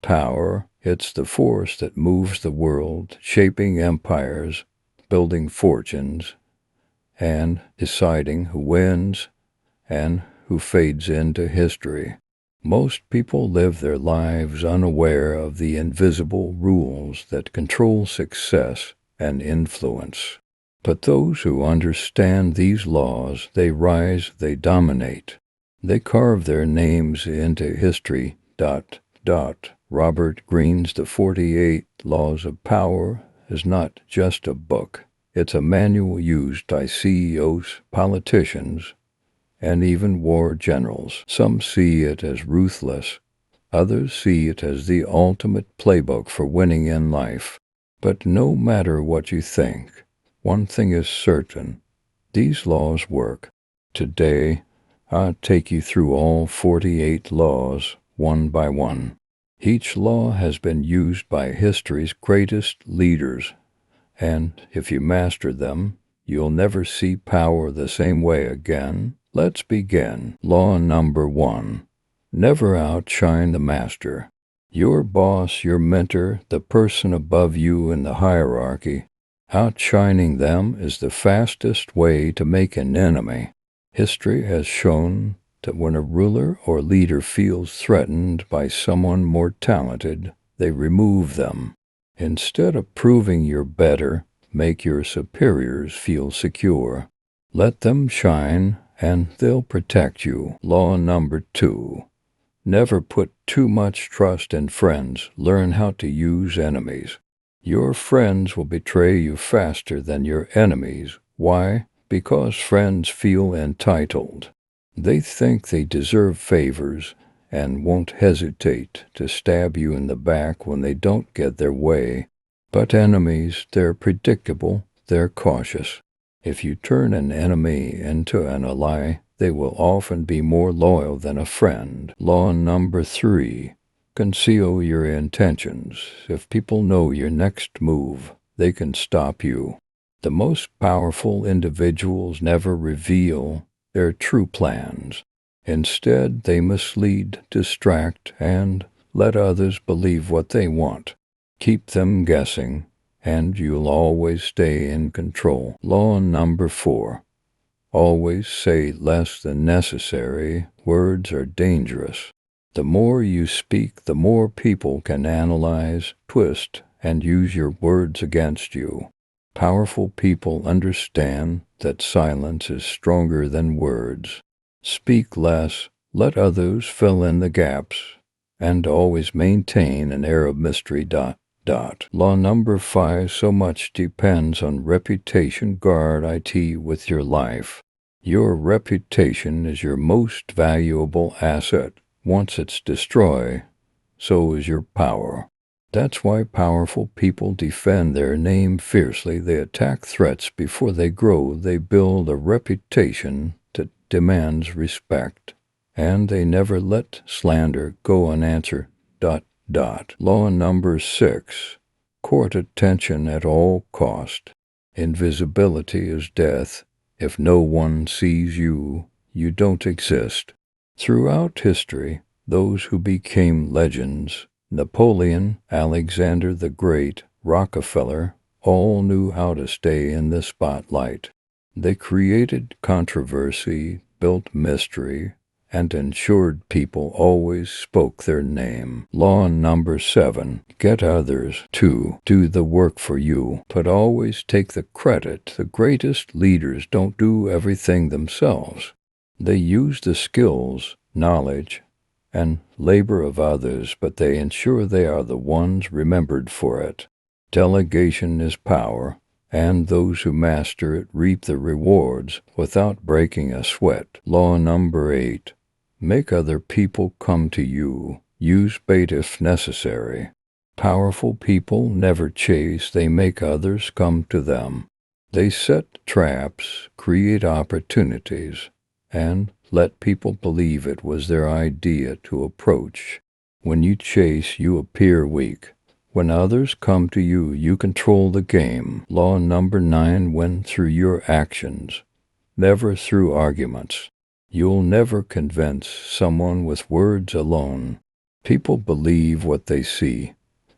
Power, it's the force that moves the world, shaping empires, building fortunes, and deciding who wins and who fades into history. Most people live their lives unaware of the invisible rules that control success and influence. But those who understand these laws, they rise, they dominate. They carve their names into history. Robert Greene's The 48 Laws of Power is not just a book. It's a manual used by CEOs, politicians, and even war generals. Some see it as ruthless. Others see it as the ultimate playbook for winning in life. But no matter what you think, one thing is certain. These laws work. Today, I'll take you through all 48 laws, one by one. Each law has been used by history's greatest leaders, and if you master them, you'll never see power the same way again. Let's begin. Law number 1. Never outshine the master. Your boss, your mentor, the person above you in the hierarchy, outshining them is the fastest way to make an enemy. History has shown that when a ruler or leader feels threatened by someone more talented, they remove them. Instead of proving you're better, make your superiors feel secure. Let them shine, and they'll protect you. Law number 2. Never put too much trust in friends. Learn how to use enemies. Your friends will betray you faster than your enemies. Why? Because friends feel entitled. They think they deserve favors and won't hesitate to stab you in the back when they don't get their way. But enemies, they're predictable, they're cautious. If you turn an enemy into an ally, they will often be more loyal than a friend. Law number 3. Conceal your intentions. If people know your next move, they can stop you. The most powerful individuals never reveal their true plans. Instead, they mislead, distract, and let others believe what they want. Keep them guessing, and you'll always stay in control. Law number 4. Always say less than necessary. Words are dangerous. The more you speak, the more people can analyze, twist, and use your words against you. Powerful people understand that silence is stronger than words. Speak less, let others fill in the gaps, and always maintain an air of mystery. Law number 5. So much depends on reputation. Guard it with your life. Your reputation is your most valuable asset. Once it's destroyed, so is your power. That's why powerful people defend their name fiercely. They attack threats before they grow. They build a reputation that demands respect. And they never let slander go unanswered. Law number 6. Court attention at all cost. Invisibility is death. If no one sees you, you don't exist. Throughout history, those who became legends, Napoleon, Alexander the Great, Rockefeller, all knew how to stay in the spotlight. They created controversy, built mystery, and ensured people always spoke their name. Law number 7. Get others to do the work for you, but always take the credit. The greatest leaders don't do everything themselves. They use the skills, knowledge, and labor of others, but they ensure they are the ones remembered for it. Delegation is power, and those who master it reap the rewards without breaking a sweat. Law number 8. Make other people come to you. Use bait if necessary. Powerful people never chase, they make others come to them. They set traps, create opportunities, and let people believe it was their idea to approach. When you chase, you appear weak. When others come to you, you control the game. Law number 9. Win through your actions, never through arguments. You'll never convince someone with words alone. People believe what they see,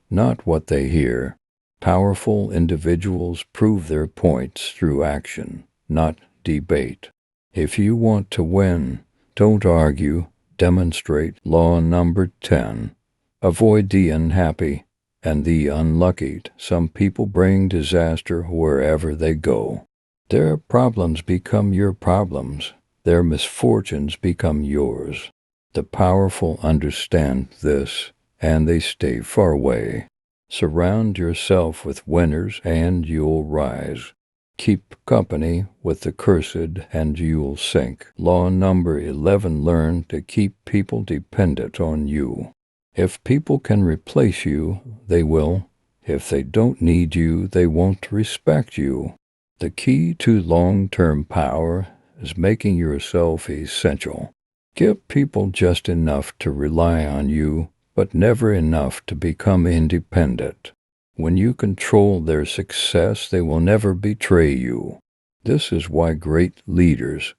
not what they hear. Powerful individuals prove their points through action, not debate. If you want to win, don't argue, demonstrate. Law number 10. Avoid the unhappy and the unlucky. Some people bring disaster wherever they go. Their problems become your problems. Their misfortunes become yours. The powerful understand this, and they stay far away. Surround yourself with winners, and you'll rise. Keep company with the cursed, and you'll sink. Law number 11. Learn to keep people dependent on you. If people can replace you, they will. If they don't need you, they won't respect you. The key to long-term power is making yourself essential. Give people just enough to rely on you, but never enough to become independent. When you control their success, they will never betray you. This is why great leaders,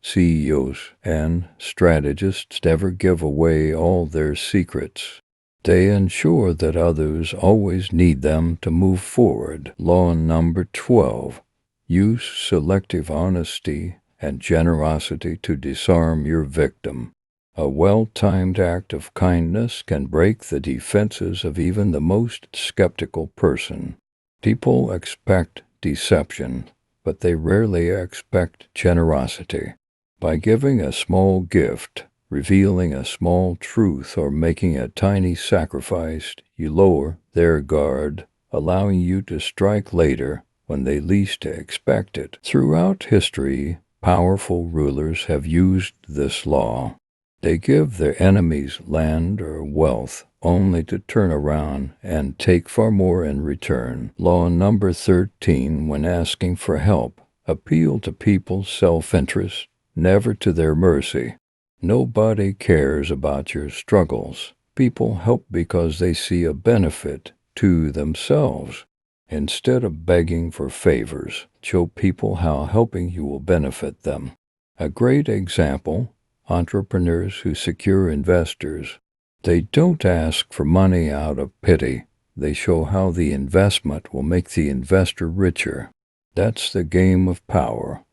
CEOs, and strategists never give away all their secrets. They ensure that others always need them to move forward. Law number 12. Use selective honesty and generosity to disarm your victim. A well-timed act of kindness can break the defenses of even the most skeptical person. People expect deception, but they rarely expect generosity. By giving a small gift, revealing a small truth, or making a tiny sacrifice, you lower their guard, allowing you to strike later when they least expect it. Throughout history, powerful rulers have used this law. They give their enemies land or wealth only to turn around and take far more in return. Law number 13. When asking for help, appeal to people's self-interest, never to their mercy. Nobody cares about your struggles. People help because they see a benefit to themselves. Instead of begging for favors, show people how helping you will benefit them. A great example, entrepreneurs who secure investors. They don't ask for money out of pity. They show how the investment will make the investor richer. That's the game of power.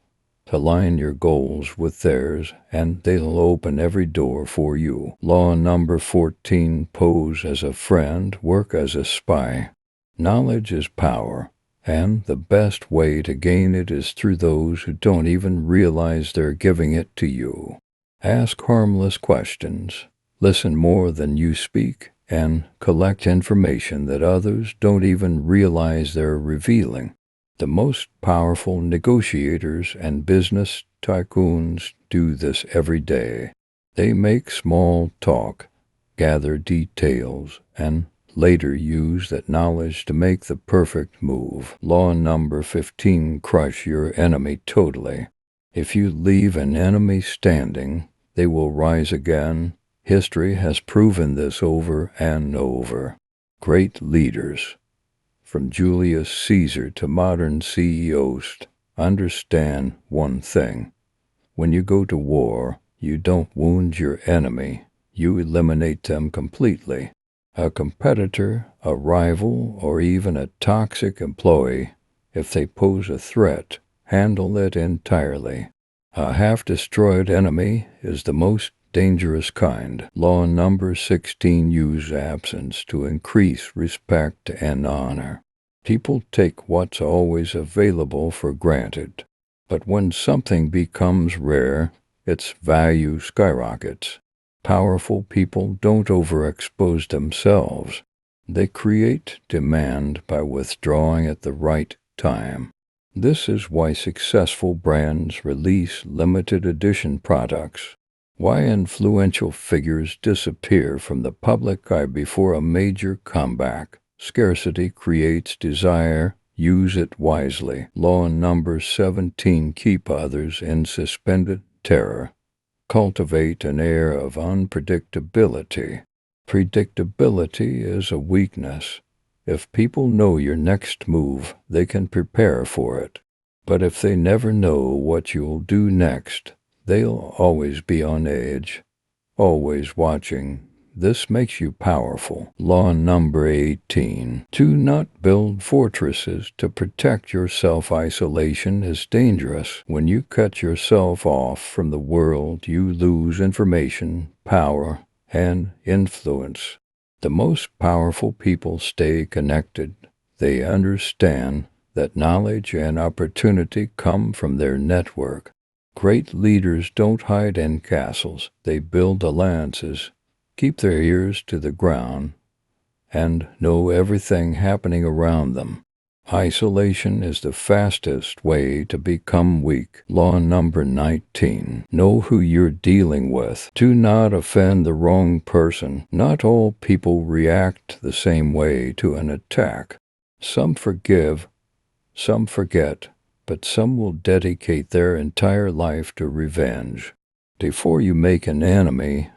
Align your goals with theirs, and they'll open every door for you. Law number 14. Pose as a friend, work as a spy. Knowledge is power, and the best way to gain it is through those who don't even realize they're giving it to you. Ask harmless questions, listen more than you speak, and collect information that others don't even realize they're revealing. The most powerful negotiators and business tycoons do this every day. They make small talk, gather details, and later use that knowledge to make the perfect move. Law number 15. Crush your enemy totally. If you leave an enemy standing, they will rise again. History has proven this over and over. Great leaders, from Julius Caesar to modern CEOs, understand one thing. When you go to war, you don't wound your enemy, you eliminate them completely. A competitor, a rival, or even a toxic employee, if they pose a threat, handle it entirely. A half-destroyed enemy is the most dangerous kind. Law number 16. Use absence to increase respect and honor. People take what's always available for granted, but when something becomes rare, its value skyrockets. Powerful people don't overexpose themselves. They create demand by withdrawing at the right time. This is why successful brands release limited edition products, why influential figures disappear from the public eye before a major comeback. Scarcity creates desire. Use it wisely. Law number 17. Keep others in suspended terror. Cultivate an air of unpredictability. Predictability is a weakness. If people know your next move, they can prepare for it. But if they never know what you'll do next, they'll always be on edge, always watching, This makes you powerful. Law number 18. Do not build fortresses to protect yourself. Isolation is dangerous. When you cut yourself off from the world, you lose information, power, and influence. The most powerful people stay connected. They understand that knowledge and opportunity come from their network. Great leaders don't hide in castles. They build alliances, keep their ears to the ground, and know everything happening around them. Isolation is the fastest way to become weak. Law number 19. Know who you're dealing with. Do not offend the wrong person. Not all people react the same way to an attack. Some forgive, some forget, but some will dedicate their entire life to revenge. Before you make an enemy,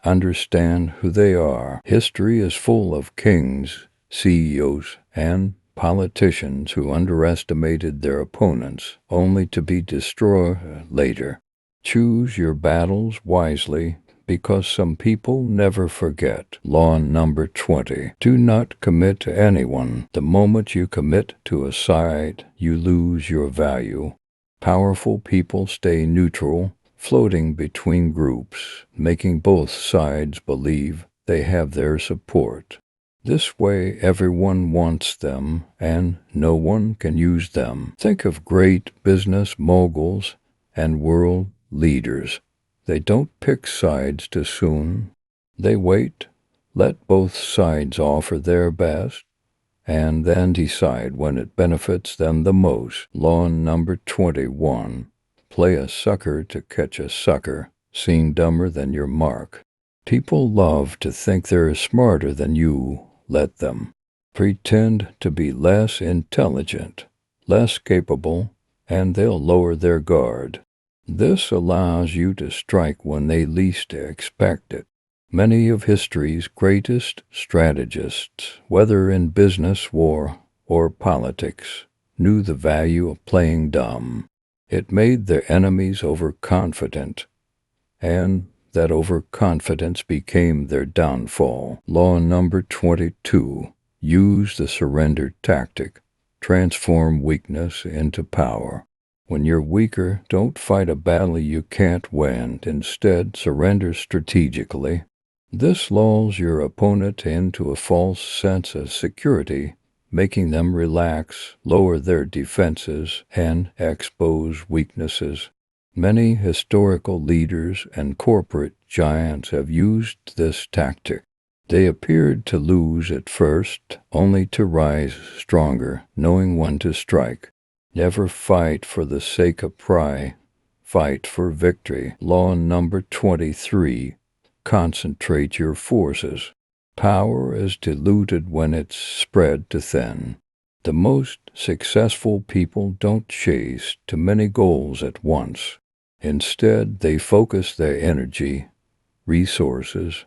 understand who they are. History is full of kings, CEOs, and politicians who underestimated their opponents, only to be destroyed later. Choose your battles wisely, because some people never forget. Law number 20. Do not commit to anyone. The moment you commit to a side, you lose your value. Powerful people stay neutral, floating between groups, making both sides believe they have their support. This way, everyone wants them, and no one can use them. Think of great business moguls and world leaders. They don't pick sides too soon. They wait, let both sides offer their best, and then decide when it benefits them the most. Law number 21. Play a sucker to catch a sucker, seem dumber than your mark. People love to think they're smarter than you. Let them. Pretend to be less intelligent, less capable, and they'll lower their guard. This allows you to strike when they least expect it. Many of history's greatest strategists, whether in business, war, or politics, knew the value of playing dumb. It made their enemies overconfident, and that overconfidence became their downfall. Law number 22. Use the surrender tactic. Transform weakness into power. When you're weaker, don't fight a battle you can't win. Instead, surrender strategically. This lulls your opponent into a false sense of security, making them relax, lower their defenses, and expose weaknesses. Many historical leaders and corporate giants have used this tactic. They appeared to lose at first, only to rise stronger, knowing when to strike. Never fight for the sake of pride. Fight for victory. Law number 23. Concentrate your forces. Power is diluted when it's spread too thin. The most successful people don't chase too many goals at once. Instead, they focus their energy, resources,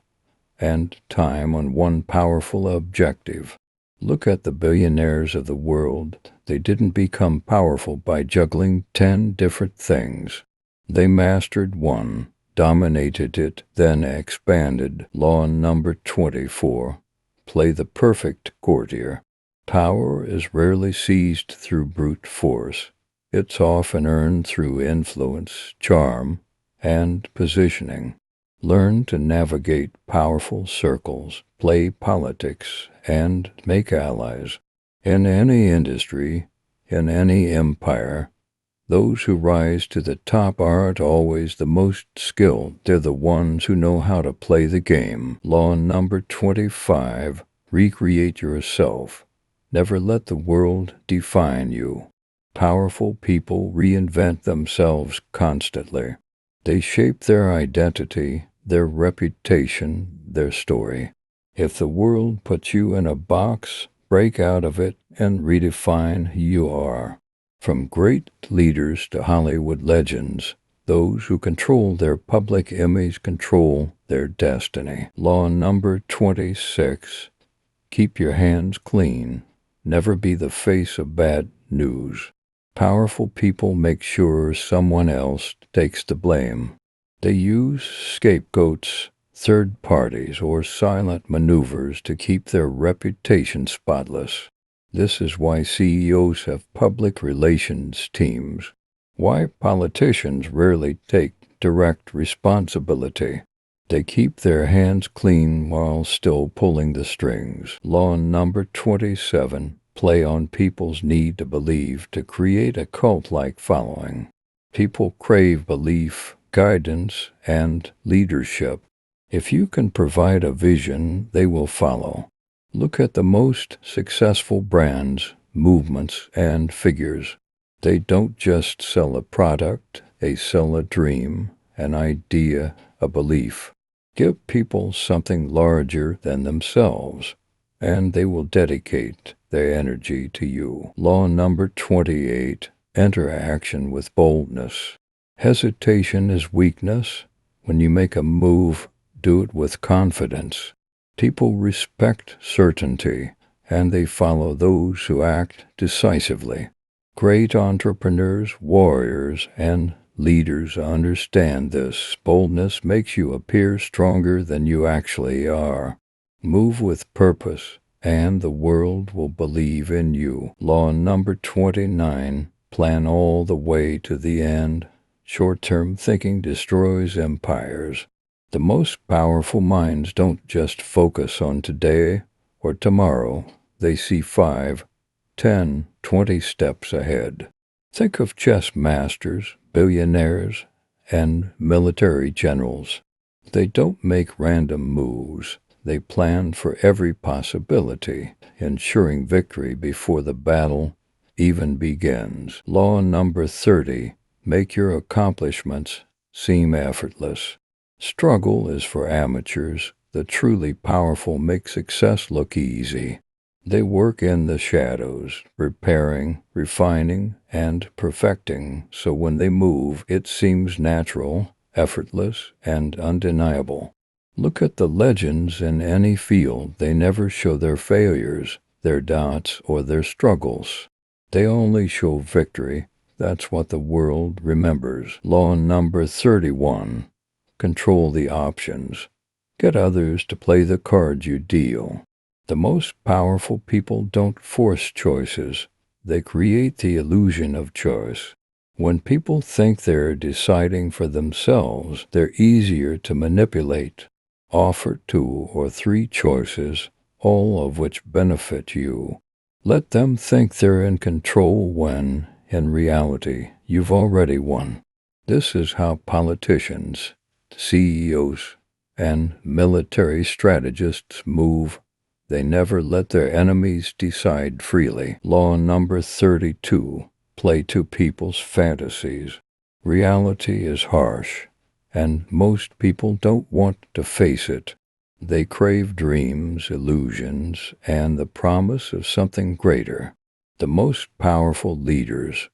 and time on one powerful objective. Look at the billionaires of the world. They didn't become powerful by juggling 10 different things. They mastered one, dominated it, then expanded. Law number 24. Play the perfect courtier. Power is rarely seized through brute force. It's often earned through influence, charm, and positioning. Learn to navigate powerful circles, play politics, and make allies. In any industry, in any empire, those who rise to the top aren't always the most skilled. They're the ones who know how to play the game. Law number 25. Recreate yourself. Never let the world define you. Powerful people reinvent themselves constantly. They shape their identity, their reputation, their story. If the world puts you in a box, break out of it and redefine who you are. From great leaders to Hollywood legends, those who control their public image control their destiny. Law number 26. Keep your hands clean. Never be the face of bad news. Powerful people make sure someone else takes the blame. They use scapegoats, third parties, or silent maneuvers to keep their reputation spotless. This is why CEOs have public relations teams, why politicians rarely take direct responsibility. They keep their hands clean while still pulling the strings. Law number 27. Play on people's need to believe to create a cult-like following. People crave belief, guidance, and leadership. If you can provide a vision, they will follow. Look at the most successful brands, movements, and figures. They don't just sell a product, they sell a dream, an idea, a belief. Give people something larger than themselves, and they will dedicate their energy to you. Law number 28. Enter action with boldness. Hesitation is weakness. When you make a move, do it with confidence. People respect certainty, and they follow those who act decisively. Great entrepreneurs, warriors, and leaders understand this. Boldness makes you appear stronger than you actually are. Move with purpose, and the world will believe in you. Law number 29. Plan all the way to the end. Short-term thinking destroys empires. The most powerful minds don't just focus on today or tomorrow. They see 5, 10, 20 steps ahead. Think of chess masters, billionaires, and military generals. They don't make random moves. They plan for every possibility, ensuring victory before the battle even begins. Law number 30. Make your accomplishments seem effortless. Struggle is for amateurs. The truly powerful make success look easy. They work in the shadows, preparing, refining, and perfecting, so when they move, it seems natural, effortless, and undeniable. Look at the legends in any field. They never show their failures, their doubts, or their struggles. They only show victory. That's what the world remembers. Law number 31. Control the options. Get others to play the cards you deal. The most powerful people don't force choices. They create the illusion of choice. When people think they're deciding for themselves, they're easier to manipulate. Offer 2 or 3 choices, all of which benefit you. Let them think they're in control when, in reality, you've already won. This is how politicians, CEOs, and military strategists move. They never let their enemies decide freely. Law number 32. Play to people's fantasies. Reality is harsh, and most people don't want to face it. They crave dreams, illusions, and the promise of something greater. The most powerful leaders,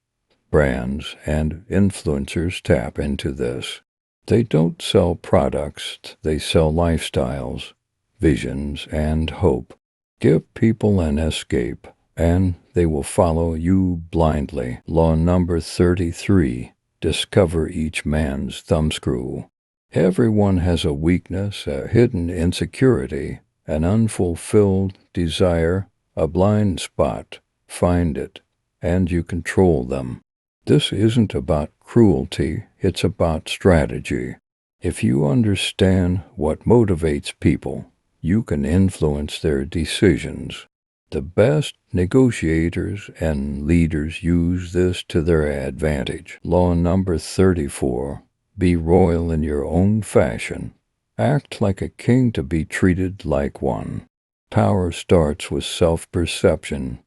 brands, and influencers tap into this. They don't sell products, they sell lifestyles, visions, and hope. Give people an escape, and they will follow you blindly. Law number 33. Discover each man's thumbscrew. Everyone has a weakness, a hidden insecurity, an unfulfilled desire, a blind spot. Find it, and you control them. This isn't about cruelty, it's about strategy. If you understand what motivates people, you can influence their decisions. The best negotiators and leaders use this to their advantage. Law number 34. Be royal in your own fashion. Act like a king to be treated like one. Power starts with self-perception.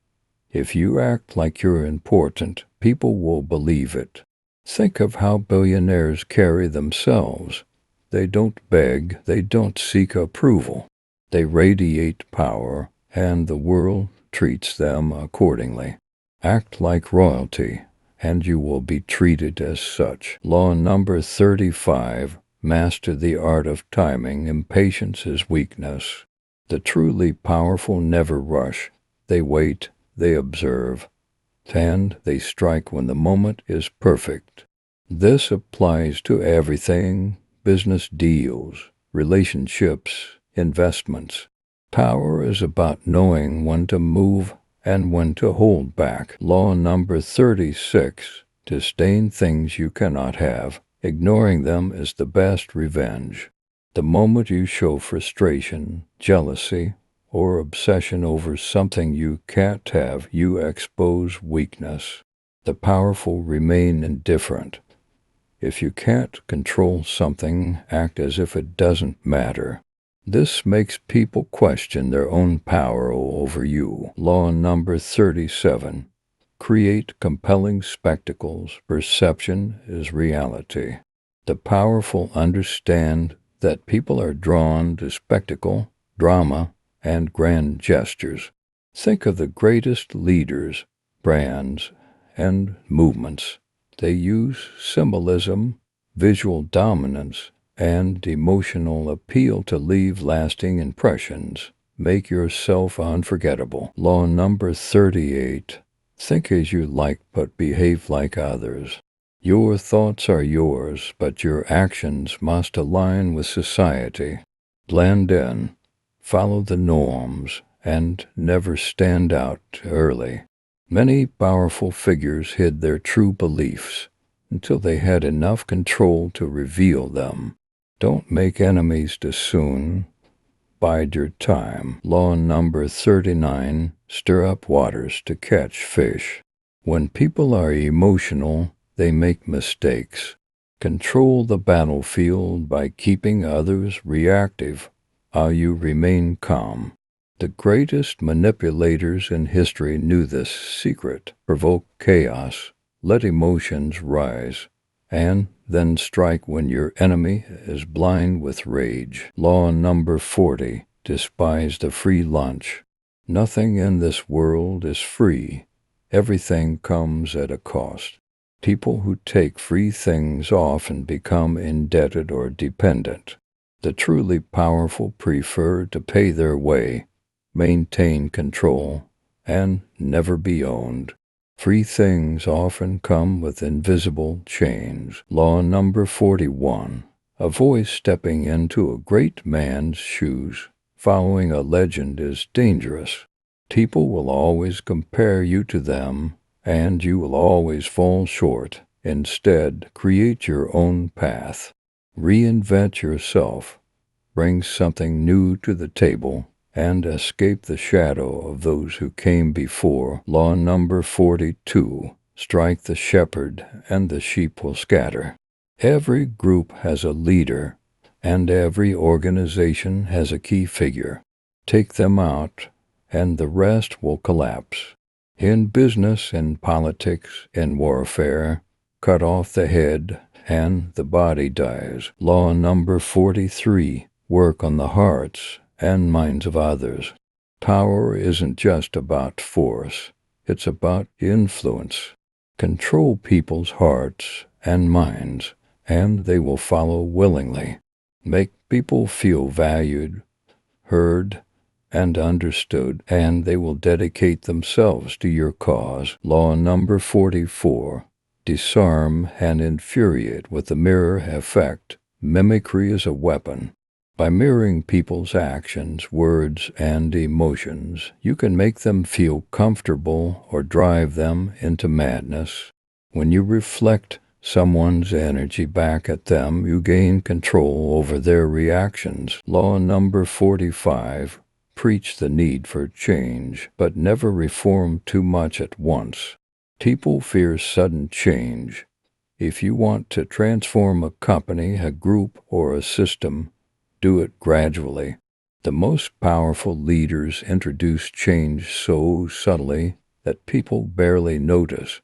If you act like you're important, people will believe it. Think of how billionaires carry themselves. They don't beg, they don't seek approval. They radiate power, and the world treats them accordingly. Act like royalty, and you will be treated as such. Law number 35. Master the art of timing. Impatience is weakness. The truly powerful never rush. They wait, they observe, and they strike when the moment is perfect. This applies to everything: business deals, relationships, investments. Power is about knowing when to move and when to hold back. Law number 36. Disdain things you cannot have. Ignoring them is the best revenge. The moment you show frustration, jealousy, or obsession over something you can't have, you expose weakness. The powerful remain indifferent. If you can't control something, act as if it doesn't matter. This makes people question their own power over you. Law number 37. Create compelling spectacles. Perception is reality. The powerful understand that people are drawn to spectacle, drama, and grand gestures. Think of the greatest leaders, brands, and movements. They use symbolism, visual dominance, and emotional appeal to leave lasting impressions. Make yourself unforgettable. Law number 38. Think as you like, but behave like others. Your thoughts are yours, but your actions must align with society. Blend in, follow the norms, and never stand out early. Many powerful figures hid their true beliefs until they had enough control to reveal them. Don't make enemies too soon. Bide your time. Law number 39. Stir up waters to catch fish. When people are emotional, they make mistakes. Control the battlefield by keeping others reactive, while you remain calm. The greatest manipulators in history knew this secret. Provoke chaos, let emotions rise, and then strike when your enemy is blind with rage. Law number 40. Despise the free lunch. Nothing in this world is free. Everything comes at a cost. People who take free things often become indebted or dependent. The truly powerful prefer to pay their way, maintain control, and never be owned. Free things often come with invisible chains. Law number 41. Avoid stepping into a great man's shoes. Following a legend is dangerous. People will always compare you to them, and you will always fall short. Instead, create your own path. Reinvent yourself. Bring something new to the table, and escape the shadow of those who came before. Law number 42. Strike the shepherd, and the sheep will scatter. Every group has a leader, and every organization has a key figure. Take them out, and the rest will collapse. In business, in politics, in warfare, cut off the head, and the body dies. Law number 43. Work on the hearts and minds of others. Power isn't just about force, it's about influence. Control people's hearts and minds, and they will follow willingly. Make people feel valued, heard, and understood, and they will dedicate themselves to your cause. Law number 44. Disarm and infuriate with the mirror effect. Mimicry is a weapon. By mirroring people's actions, words, and emotions, you can make them feel comfortable or drive them into madness. When you reflect someone's energy back at them, you gain control over their reactions. Law number 45. Preach the need for change, but never reform too much at once. People fear sudden change. If you want to transform a company, a group, or a system, do it gradually. The most powerful leaders introduce change so subtly that people barely notice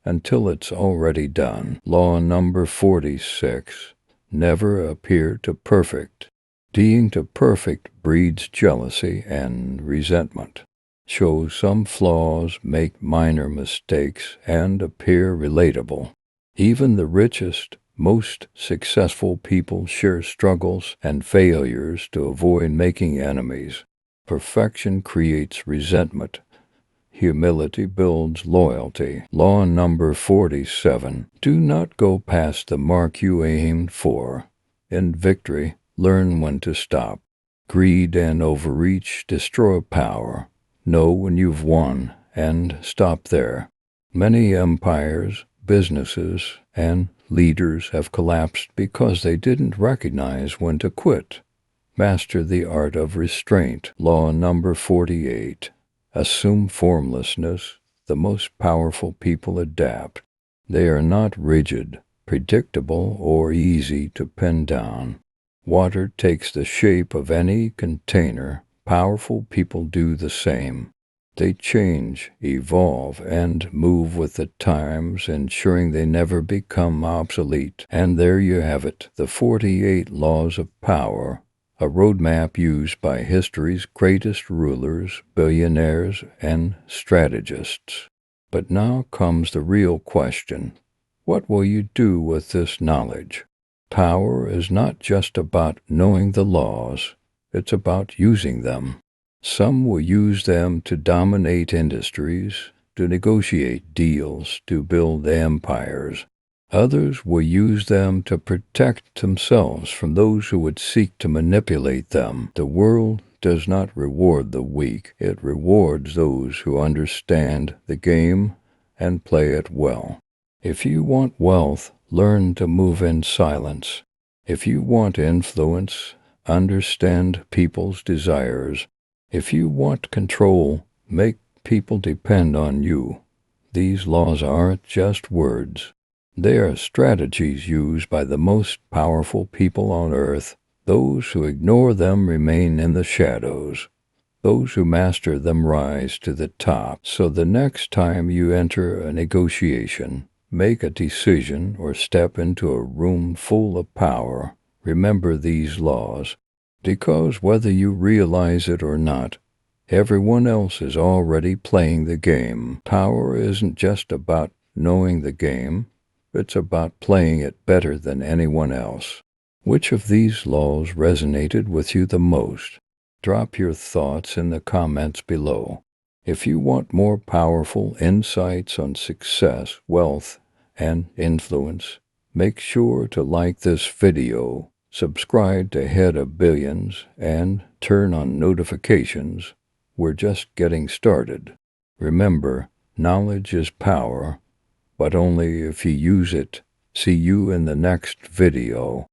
until it's already done. Law number 46. Never appear too perfect. Being too perfect breeds jealousy and resentment. Show some flaws, make minor mistakes, and appear relatable. Even the richest, most successful people share struggles and failures to avoid making enemies. Perfection creates resentment. Humility builds loyalty. Law number 47. Do not go past the mark you aimed for. In victory, Learn when to stop. Greed and overreach destroy power. Know when you've won and stop there. Many empires, businesses, and leaders have collapsed because they didn't recognize when to quit. Master the art of restraint. Law number 48. Assume formlessness. The most powerful people adapt. They are not rigid, predictable, or easy to pin down. Water takes the shape of any container. Powerful people do the same. They change, evolve, and move with the times, ensuring they never become obsolete. And there you have it, the 48 laws of power, a roadmap used by history's greatest rulers, billionaires, and strategists. But now comes the real question. What will you do with this knowledge? Power is not just about knowing the laws, it's about using them. Some will use them to dominate industries, to negotiate deals, to build empires. Others will use them to protect themselves from those who would seek to manipulate them. The world does not reward the weak. It rewards those who understand the game and play it well. If you want wealth, learn to move in silence. If you want influence, understand people's desires. If you want control, make people depend on you. These laws aren't just words. They are strategies used by the most powerful people on earth. Those who ignore them remain in the shadows. Those who master them rise to the top. So the next time you enter a negotiation, make a decision, or step into a room full of power, remember these laws. Because whether you realize it or not, everyone else is already playing the game. Power isn't just about knowing the game. It's about playing it better than anyone else. Which of these laws resonated with you the most? Drop your thoughts in the comments below. If you want more powerful insights on success, wealth, and influence, make sure to like this video, subscribe to Head of Billions, and turn on notifications. We're just getting started. Remember, knowledge is power, but only if you use it. See you in the next video.